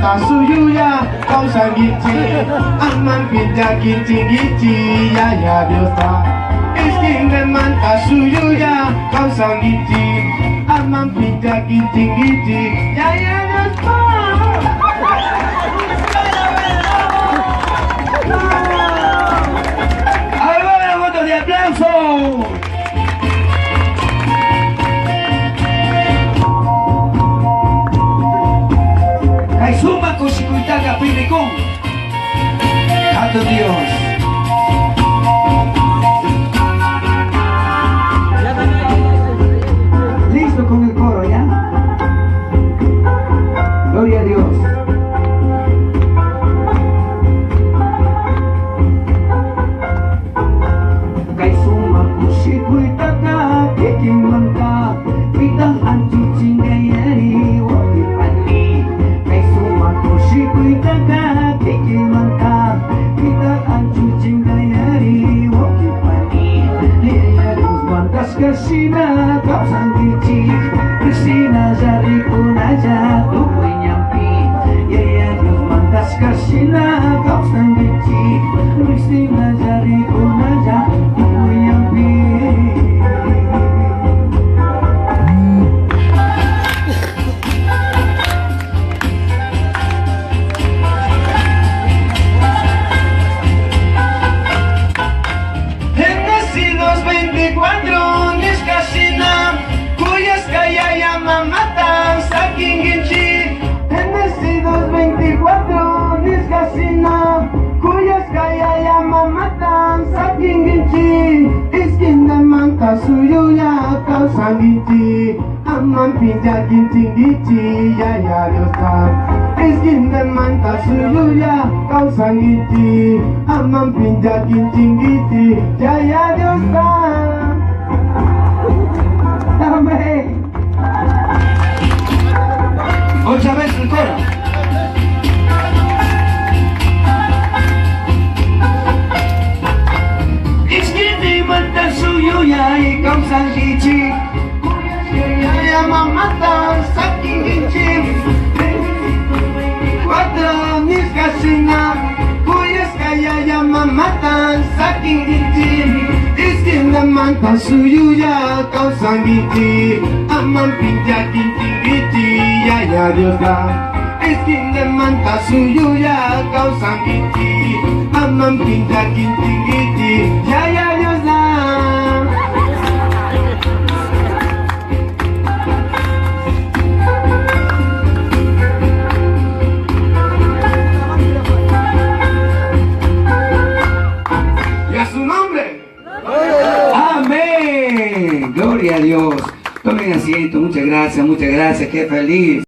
manta suyuya causa gichi, aman pinta gichi ya ya Dios da. Es quien de manta suyuya causa gichi, aman pinta gichi ya ya Dios da. ¡Ahora la voto de aplauso! Kaisuma kushikuitaka pilikung Santo Dios. Listo con el coro, ¿ya? Gloria a Dios. Kaisuma kushikuitaka kekimangka pitang anchuching gayari wakipani. Kaisuma kushikuitaka kekimangka pitang anchuching gayari wakipani. Liya Dios mantas kasina kausang gichi Kristina jari kunaja tukoy nyampi. Liya Dios mantas kasina kausang gichi Kristina jari kunaja tukoy nyampi. Suyuya causa gichi, aman pinja gichi ya ya Dios da. Esquin de manta suyuya causa gichi, aman pinja gichi ya ya Dios da. Dame. Otra vez el coro. Suyuya y causa gichi, ya mamata saking gichi. 24 mis casina, cuyas kaya ya mamata saking gichi. Iskin de manta suyuya causa gichi, aman pinja gichi ya ya Dios da. Iskin de manta suyuya causa gichi, aman pinja gichi ya ya Dios da. Amén. Gloria a Dios. Tomen asiento. Muchas gracias, qué feliz.